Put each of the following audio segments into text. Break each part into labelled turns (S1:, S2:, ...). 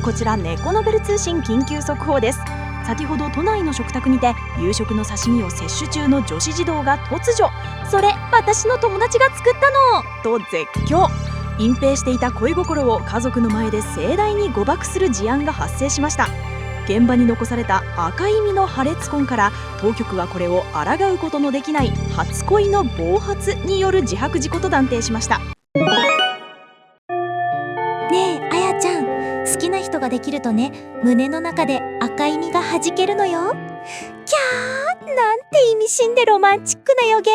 S1: こちら猫ノベル通信緊急速報です。先ほど都内の食卓にて夕食の刺身を摂取中の女子児童が突如それ私の友達が作ったのと絶叫。隠蔽していた恋心を家族の前で盛大に誤爆する事案が発生しました。現場に残された赤い実の破裂痕から当局はこれを抗うことのできない初恋の暴発による自白事故と断定しました。
S2: ねえあやちゃん、好きな人ができるとね、胸の中で赤い実が弾けるのよ。キャー、なんて意味深でロマンチックな予言。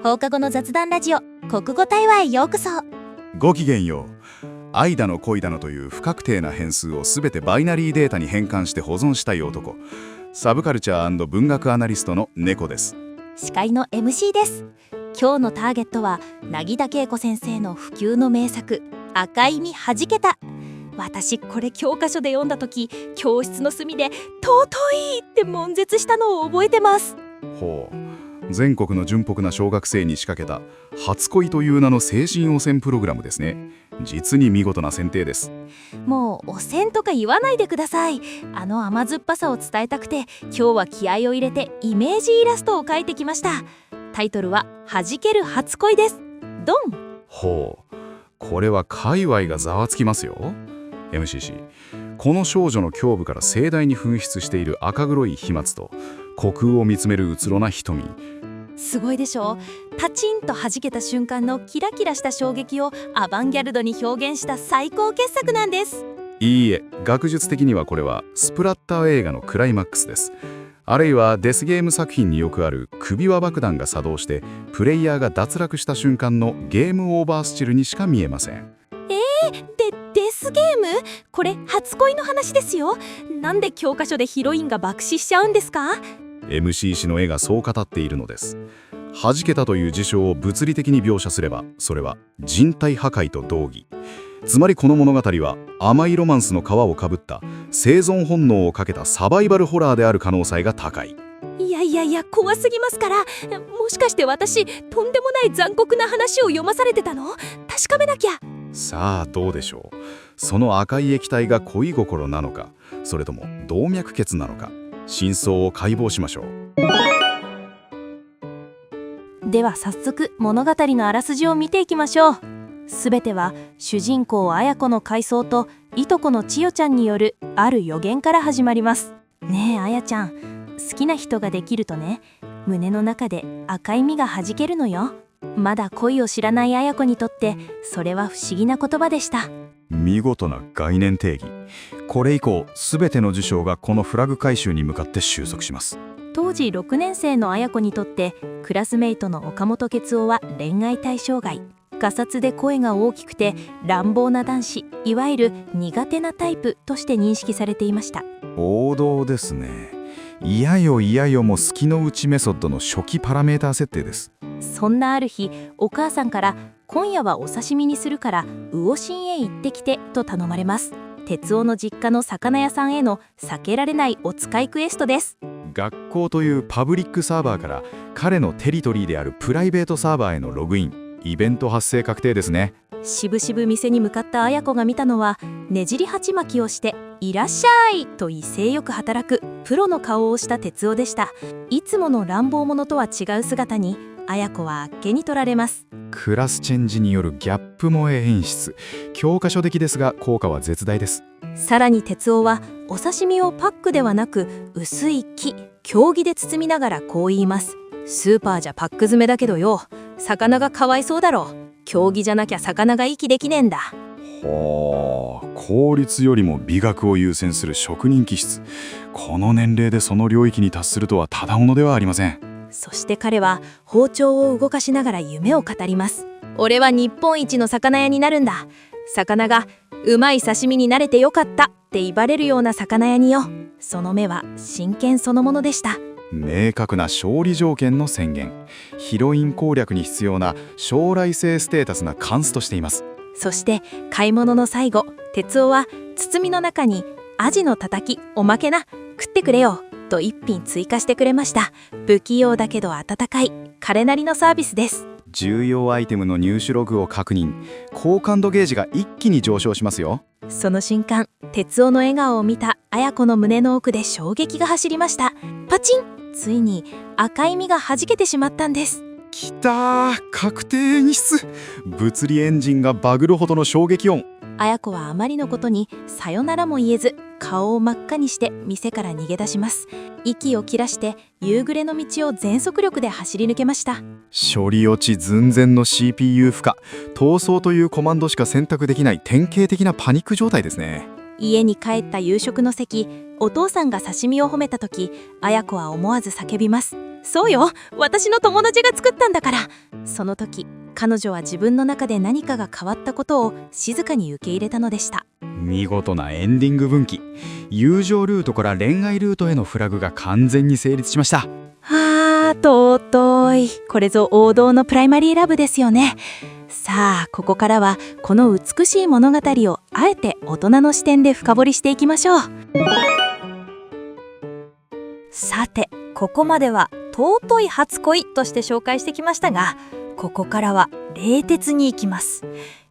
S2: 放課後の雑談ラジオ国語対話へようこそ。
S3: ごきげんよう。愛だの恋だのという不確定な変数をすべてバイナリーデータに変換して保存したい男、サブカルチャー&文学アナリストの猫です。
S2: 司会の MC です。今日のターゲットは凪田恵子先生の不朽の名作赤い実弾けた。私これ教科書で読んだ時、教室の隅で尊いって悶絶したのを覚えてます。
S3: ほう、全国の純朴な小学生に仕掛けた初恋という名の精神汚染プログラムですね。実に見事な選定です。
S2: もう汚染とか言わないでください。甘酸っぱさを伝えたくて今日は気合を入れてイメージイラストを描いてきました。タイトルは弾ける初恋です。ドン。
S3: ほう、これは界隈がざわつきますよ。MCC、 この少女の胸部から盛大に噴出している赤黒い飛沫と虚空を見つめるうつろな瞳、
S2: すごいでしょ。パチンと弾けた瞬間のキラキラした衝撃をアバンギャルドに表現した最高傑作なんです。
S3: いいえ、学術的にはこれはスプラッター映画のクライマックスです。あるいはデスゲーム作品によくある首輪爆弾が作動してプレイヤーが脱落した瞬間のゲームオーバースチルにしか見えません。
S2: デスゲーム？これ初恋の話ですよ。なんで教科書でヒロインが爆死しちゃうんですか？
S3: MCC の絵がそう語っているのです。弾けたという事象を物理的に描写すれば、それは人体破壊と同義。つまりこの物語は甘いロマンスの皮をかぶった生存本能をかけたサバイバルホラーである可能性が高い。
S2: いや怖すぎますから。もしかして私とんでもない残酷な話を読まされてたの？確かめなきゃ。
S3: さあどうでしょう。その赤い液体が恋心なのか、それとも動脈血なのか、真相を解剖しましょ
S2: う。では早速物語のあらすじを見ていきましょう。すべては主人公綾子の回想といとこの千代ちゃんによるある予言から始まります。ねえ綾ちゃん、好きな人ができるとね、胸の中で赤い実が弾けるのよ。まだ恋を知らない綾子にとってそれは不思議な言葉でした。
S4: 見事な概念定義。これ以降すべての事象がこのフラグ回収に向かって収束します。
S2: 当時6年生の綾子にとってクラスメイトの岡本圭夫は恋愛対象外。がさつで声が大きくて乱暴な男子、いわゆる苦手なタイプとして認識されていました。
S4: 王道ですね。いやよも好きのうちメソッドの初期パラメーター設定です。
S2: そんなある日、お母さんから今夜はお刺身にするから魚心へ行ってきてと頼まれます。哲夫の実家の魚屋さんへの避けられないお使いクエストです。
S4: 学校というパブリックサーバーから彼のテリトリーであるプライベートサーバーへのログイン、イベント発生確定ですね。
S2: しぶしぶ店に向かった綾子が見たのは、ねじり鉢巻きをしていらっしゃいと威勢よく働くプロの顔をした哲夫でした。いつもの乱暴者とは違う姿に綾子はあっけに取られます。
S4: クラスチェンジによるギャップ萌え演出、教科書的ですが効果は絶大です。
S2: さらに哲夫はお刺身をパックではなく薄い木、経木で包みながらこう言います。スーパーじゃパック詰めだけどよ、魚がかわいそうだろ。経木じゃなきゃ魚が息できねえんだ。
S4: はあ、効率よりも美学を優先する職人気質。この年齢でその領域に達するとはただものではありません。
S2: そして彼は包丁を動かしながら夢を語ります。俺は日本一の魚屋になるんだ。魚がうまい刺身になれてよかったって威張れるような魚屋によ。その目は真剣そのものでした。
S4: 明確な勝利条件の宣言。ヒロイン攻略に必要な将来性ステータスなカンスとしています。
S2: そして買い物の最後、哲夫は包みの中にアジのたたきおまけな、食ってくれよと一品追加してくれました。不器用だけど温かい彼なりのサービスです。
S4: 重要アイテムの入手ログを確認。好感度ゲージが一気に上昇しますよ。
S2: その瞬間、哲夫の笑顔を見た綾子の胸の奥で衝撃が走りました。パチン！ついに赤い実が弾けてしまったんです。
S4: きたー、確定演出。物理エンジンがバグるほどの衝撃音。
S2: 綾子はあまりのことにさよならも言えず、顔を真っ赤にして店から逃げ出します。息を切らして夕暮れの道を全速力で走り抜けました。
S4: 処理落ち寸前の CPU 負荷、逃走というコマンドしか選択できない典型的なパニック状態ですね。
S2: 家に帰った夕食の席、お父さんが刺身を褒めた時、綾子は思わず叫びます。そうよ、私の友達が作ったんだから。その時、彼女は自分の中で何かが変わったことを静かに受け入れたのでした。
S4: 見事なエンディング分岐。友情ルートから恋愛ルートへのフラグが完全に成立しました。
S2: 尊い。これぞ王道のプライマリーラブですよね。さあ、ここからはこの美しい物語をあえて大人の視点で深掘りしていきましょう。さて、ここまでは尊い初恋として紹介してきましたが、ここからは冷徹に行きます。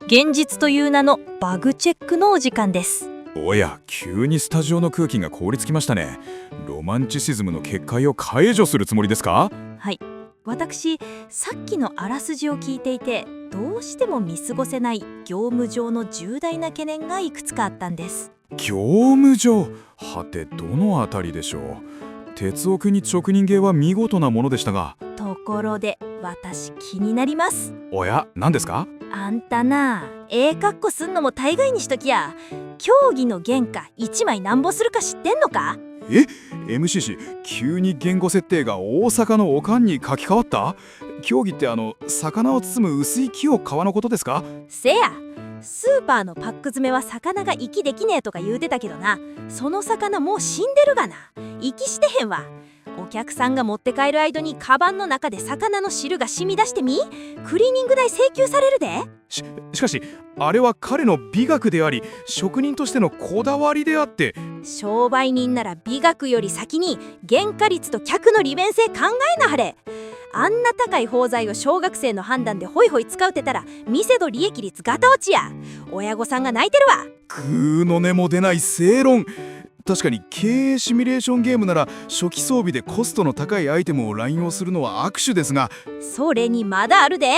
S2: 現実という名のバグチェックのお時間です。
S5: おや、急にスタジオの空気が凍りつきましたね。ロマンチシズムの結界を解除するつもりですか？
S2: はい、私さっきのあらすじを聞いていて、どうしても見過ごせない業務上の重大な懸念がいくつかあったんです。
S5: 業務上、はてどのあたりでしょう。哲夫君に職人芸は見事なものでしたが。
S2: ところで私気になります。
S5: おや、何ですか？
S2: あんたな、かっこすんのも大概にしときや。競技の原価1枚なんぼするか知ってんのか？MCC、
S5: 急に言語設定が大阪のおかんに書き換わった？競技って魚を包む薄い木を皮のことですか？
S2: せや、スーパーのパック詰めは魚が息できねえとか言うてたけどな、その魚もう死んでるがな。息してへんわ。お客さんが持って帰る間にカバンの中で魚の汁が染み出してみ、クリーニング代請求されるで。
S5: しかしあれは彼の美学であり、職人としてのこだわりであって。
S2: 商売人なら美学より先に原価率と客の利便性考えなはれ。あんな高い包材を小学生の判断でホイホイ使うてたら店の利益率ガタ落ちや。親御さんが泣いてるわ。
S5: グーの音も出ない正論。確かに経営シミュレーションゲームなら初期装備でコストの高いアイテムを乱用するのは握手ですが、
S2: それにまだあるで。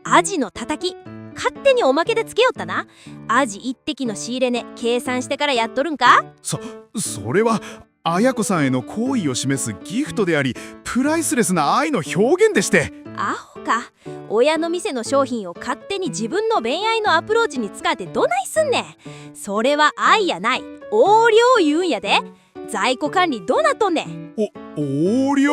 S2: アジのたたき、勝手におまけでつけよったな。アジ1滴の仕入れ値計算してからやっとるんか？
S5: それは綾子さんへの好意を示すギフトであり、プライスレスな愛の表現でして。
S2: アホか。親の店の商品を勝手に自分の恋愛のアプローチに使ってどないすんねん。それは愛やない、横領言うんやで。在庫管理どうなっとんねん。
S5: 横領。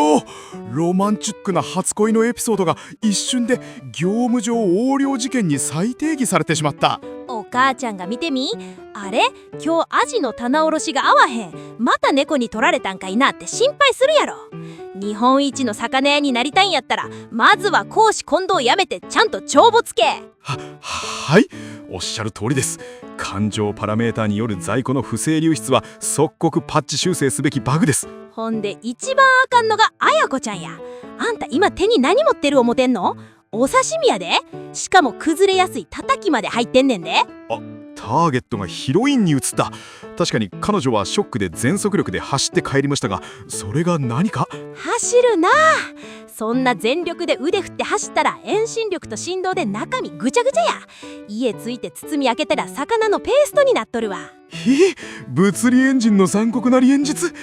S5: ロマンチックな初恋のエピソードが一瞬で業務上横領事件に再定義されてしまった。
S2: お母ちゃんが見てみ。あれ、今日アジの棚卸しが合わへん。また猫に取られたんかいなって心配するやろ。日本一の魚屋になりたいんやったら、まずは公私混同やめてちゃんと帳簿つけ。
S5: はい、おっしゃる通りです。感情パラメーターによる在庫の不正流出は即刻パッチ修正すべきバグです。
S2: ほんで一番あかんのが綾子ちゃんや。あんた今手に何持ってる思てんの？お刺身やで。しかも崩れやすい叩きまで入ってんねんで。
S5: ターゲットがヒロインに移った。確かに彼女はショックで全速力で走って帰りましたが、それが何か？
S2: 走るなあ。そんな全力で腕振って走ったら遠心力と振動で中身ぐちゃぐちゃや。家ついて包み開けたら魚のペーストになっとるわ。
S5: 物理エンジンの残酷な現実。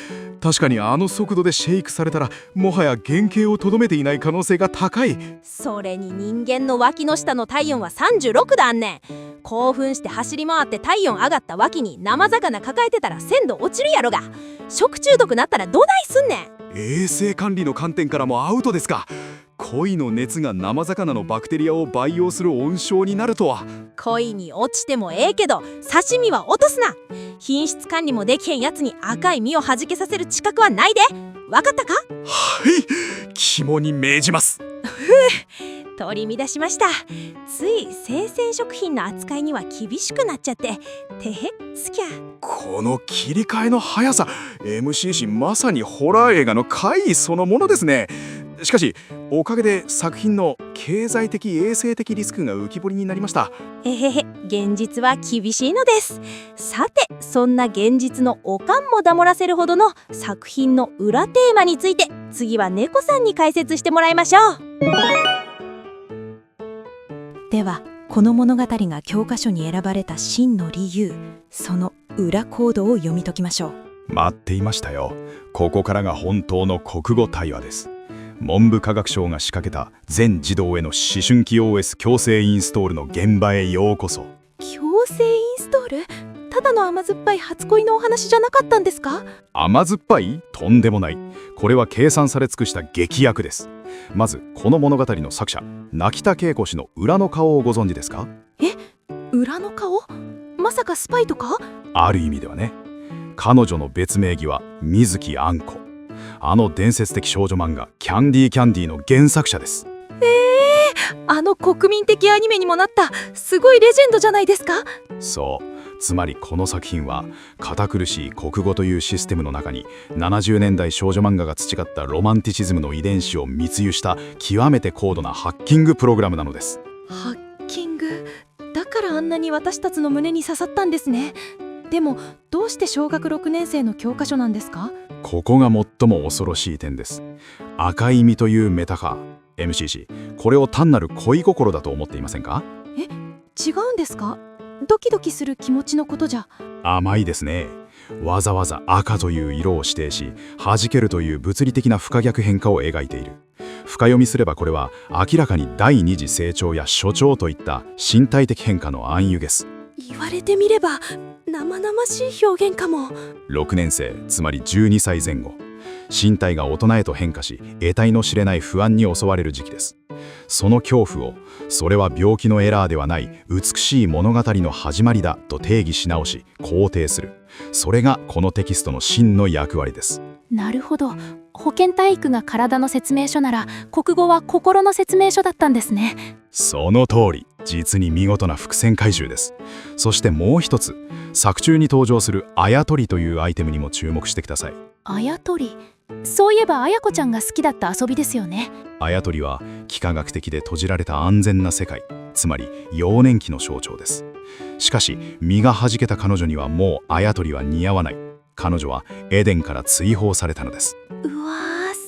S5: 確かにあの速度でシェイクされたら、もはや原型をとどめていない可能性が高い。
S2: それに人間の脇の下の体温は36度あんねん。興奮して走り回って体温上がった脇に生魚抱えてたら鮮度落ちるやろが。食中毒なったらどないすんねん。
S5: 衛生管理の観点からもアウトですか。恋の熱が生魚のバクテリアを培養する温床になるとは。
S2: 恋に落ちてもええけど刺身は落とすな。品質管理もできへんやつに赤い身をはじけさせる知覚はないで。わかったか？
S5: はい、肝に銘じます。
S2: 取り乱しました。つい生鮮食品の扱いには厳しくなっちゃっててへっつきゃ。
S5: この切り替えの速さ、 MCC まさにホラー映画の怪異そのものですね。しかしおかげで作品の経済的衛生的リスクが浮き彫りになりました。
S2: 現実は厳しいのです。さて、そんな現実のおかんも黙らせるほどの作品の裏テーマについて、次は猫さんに解説してもらいましょう。
S1: ではこの物語が教科書に選ばれた真の理由、その裏コードを読み解きましょう。
S4: 待っていましたよ。ここからが本当の国語対話です。文部科学省が仕掛けた全児童への思春期 OS 強制インストールの現場へようこそ。
S2: 強制インストール？ただの甘酸っぱい初恋のお話じゃなかったんですか？
S4: 甘酸っぱい？とんでもない。これは計算され尽くした劇薬です。まずこの物語の作者、泣田恵子氏の裏の顔をご存知ですか？
S2: 裏の顔？まさかスパイとか？
S4: ある意味ではね。彼女の別名義は水木杏子。あの伝説的少女漫画キャンディーの原作者です。
S2: あの国民的アニメにもなったすごいレジェンドじゃないですか？
S4: そう。つまりこの作品は堅苦しい国語というシステムの中に70年代少女漫画が培ったロマンティシズムの遺伝子を密輸した極めて高度なハッキングプログラムなのです。
S2: ハッキングだからあんなに私たちの胸に刺さったんですね。でもどうして小学6年生の教科書なんですか？
S4: ここが最も恐ろしい点です。赤い実というメタファー MCC、 これを単なる恋心だと思っていませんか？
S2: 違うんですか？ドキドキする気持ちのことじゃ。
S4: 甘いですね。わざわざ赤という色を指定し、弾けるという物理的な不可逆変化を描いている。深読みすればこれは明らかに第二次成長や初潮といった身体的変化の暗喩です。
S2: 言われてみれば生々しい表現かも。
S4: 6年生、つまり12歳前後、身体が大人へと変化し、得体の知れない不安に襲われる時期です。その恐怖を、それは病気のエラーではない美しい物語の始まりだと定義し直し、肯定する。それがこのテキストの真の役割です。
S6: なるほど。保健体育が体の説明書なら、国語は心の説明書だったんですね。
S4: その通り、実に見事な伏線回収です。そしてもう一つ、作中に登場するあやとりというアイテムにも注目してください。
S6: あやとり。そういえばあやこちゃんが好きだった遊びですよね。
S4: あやとりは幾何学的で閉じられた安全な世界、つまり幼年期の象徴です。しかし身が弾けた彼女にはもうあやとりは似合わない。彼女はエデンから追放されたのです。
S6: うわ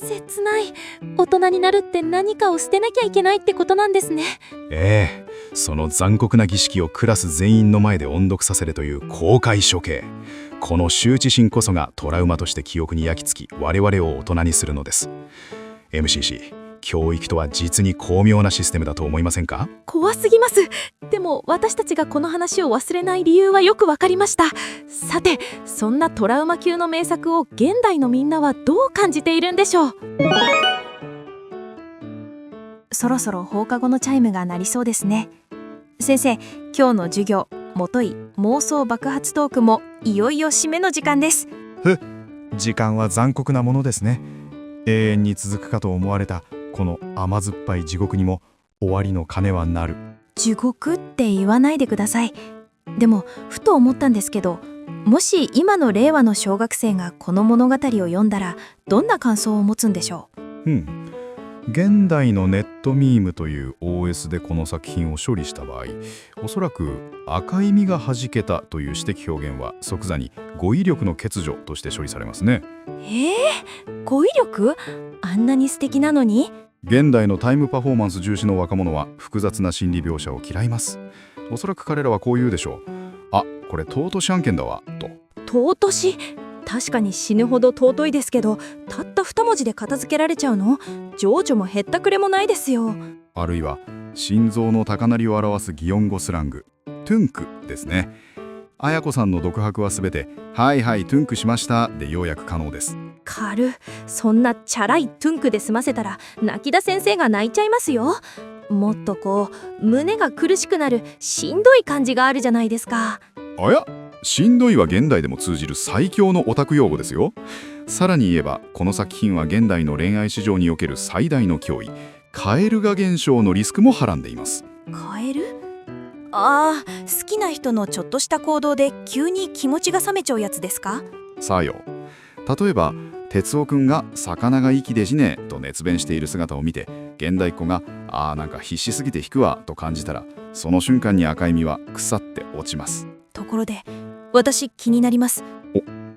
S6: ー、切ない。大人になるって何かを捨てなきゃいけないってことなんですね。
S4: その残酷な儀式をクラス全員の前で音読させるという公開処刑。この羞恥心こそがトラウマとして記憶に焼き付き、我々を大人にするのです。 MCC、 教育とは実に巧妙なシステムだと思いませんか？
S2: 怖すぎます。でも私たちがこの話を忘れない理由はよくわかりました。さて、そんなトラウマ級の名作を現代のみんなはどう感じているんでしょう？
S1: そろそろ放課後のチャイムが鳴りそうですね。先生、今日の授業、もとい妄想爆発トークもいよいよ締めの時間です。
S5: 時間は残酷なものですね。永遠に続くかと思われたこの甘酸っぱい地獄にも終わりの鐘は鳴る。
S1: 地獄って言わないでください。でもふと思ったんですけど、もし今の令和の小学生がこの物語を読んだらどんな感想を持つんでしょう？
S5: 現代のネットミームという OS でこの作品を処理した場合、おそらく赤い実が弾けたという詩的表現は即座に語彙力の欠如として処理されますね。
S1: 語彙力？あんなに素敵なのに？
S5: 現代のタイムパフォーマンス重視の若者は複雑な心理描写を嫌います。おそらく彼らはこう言うでしょう。あ、これ尊し案件だわ、と。
S1: 尊し？確かに死ぬほど尊いですけど、たった2文字で片付けられちゃうの？情緒もへったくれもないですよ。
S5: あるいは心臓の高鳴りを表す擬音語スラング、トゥンクですね。綾子さんの独白はすべてはいはいトゥンクしましたで要約可能です。
S1: そんなチャラいトゥンクで済ませたら泣田先生が泣いちゃいますよ。もっとこう胸が苦しくなるしんどい感じがあるじゃないですか。
S5: あや、しんどいは現代でも通じる最強のオタク用語ですよ。さらに言えばこの作品は現代の恋愛市場における最大の脅威、カエル化現象のリスクもはらんでいます。
S1: カエル？好きな人のちょっとした行動で急に気持ちが冷めちゃうやつですか？
S5: さあよ。例えば哲夫くんが魚が息でしねと熱弁している姿を見て現代っ子がなんか必死すぎて引くわと感じたら、その瞬間に赤い実は腐って落ちます。
S2: ところで私気になります。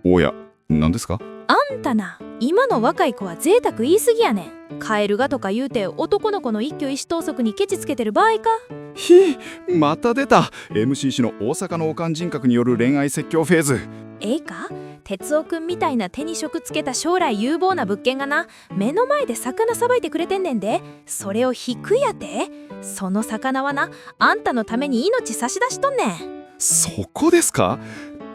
S5: おや、何ですか？
S2: あんたな、今の若い子は贅沢言い過ぎやねん。カエルがとか言うて男の子の一挙一投足にケチつけてる場合か。
S5: また出た MCC の大阪のオカン人格による恋愛説教フェーズ。
S2: ええか、哲夫くんみたいな手に職つけた将来有望な物件がな、目の前で魚さばいてくれてんねんで。それを引くやて。その魚はな、あんたのために命差し出しとんねん。
S5: そこですか？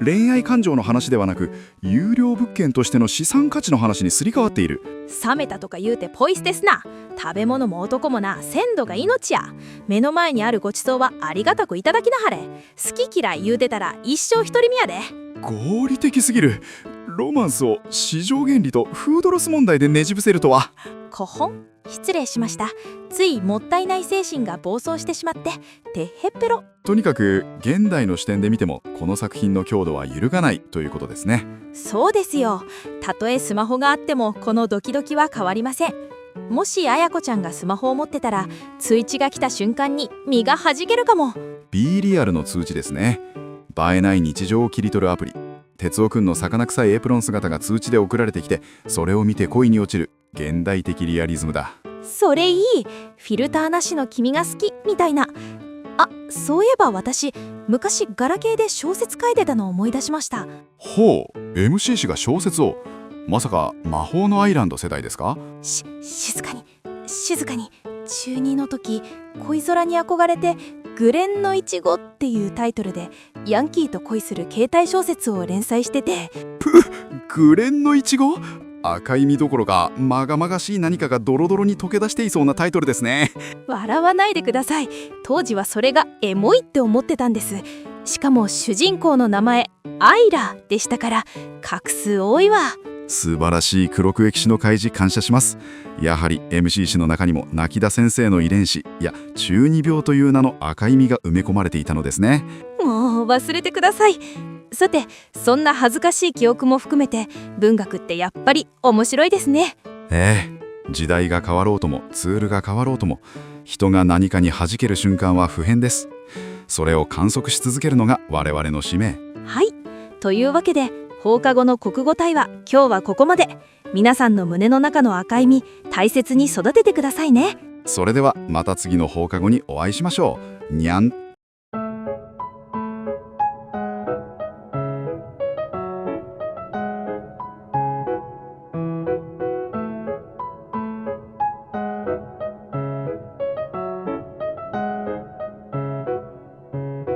S5: 恋愛感情の話ではなく、有料物件としての資産価値の話にすり替わっている。
S2: 冷めたとか言うてポイ捨てすな。食べ物も男もな、鮮度が命や。目の前にあるごちそうはありがたくいただきなはれ。好き嫌い言うてたら一生独り身やで。
S5: 合理的すぎる。ロマンスを市場原理とフードロス問題でねじ伏せるとは。
S2: こほん、失礼しました。ついもったいない精神が暴走してしまって、てっへっぺろ。
S5: とにかく現代の視点で見てもこの作品の強度は揺るがないということですね。
S2: そうですよ。たとえスマホがあってもこのドキドキは変わりません。もしあやこちゃんがスマホを持ってたら、通知が来た瞬間に身がはじけるかも。
S5: B リアルの通知ですね。映えない日常を切り取るアプリ。哲夫くんの魚臭いエプロン姿が通知で送られてきて、それを見て恋に落ちる現代的リアリズムだ。
S2: それいい。フィルターなしの君が好きみたいな。あ、そういえば私昔ガラケーで小説書いてたのを思い出しました。
S5: ほう、 MCC が小説を。まさか魔法のアイランド世代ですか？
S2: 静かに静かに。中2の時、恋空に憧れてグレンのいちごっていうタイトルでヤンキーと恋する携帯小説を連載してて。
S5: グレンのいちご？赤い実どころかまがまがしい何かがドロドロに溶け出していそうなタイトルですね。
S2: 笑わないでください。当時はそれがエモいって思ってたんです。しかも主人公の名前アイラでしたから、画数多いわ。
S5: 素晴らしい黒く液士の開示感謝します。やはり MCC の中にも泣田先生の遺伝子、いや中二病という名の赤い実が埋め込まれていたのですね。
S2: もう忘れてください。さて、そんな恥ずかしい記憶も含めて文学ってやっぱり面白いですね。
S5: 時代が変わろうともツールが変わろうとも、人が何かに弾ける瞬間は不変です。それを観測し続けるのが我々の使命。
S2: はい、というわけで放課後の国語対話、今日はここまで。皆さんの胸の中の赤い実、大切に育ててくださいね。
S5: それではまた次の放課後にお会いしましょう。にゃん。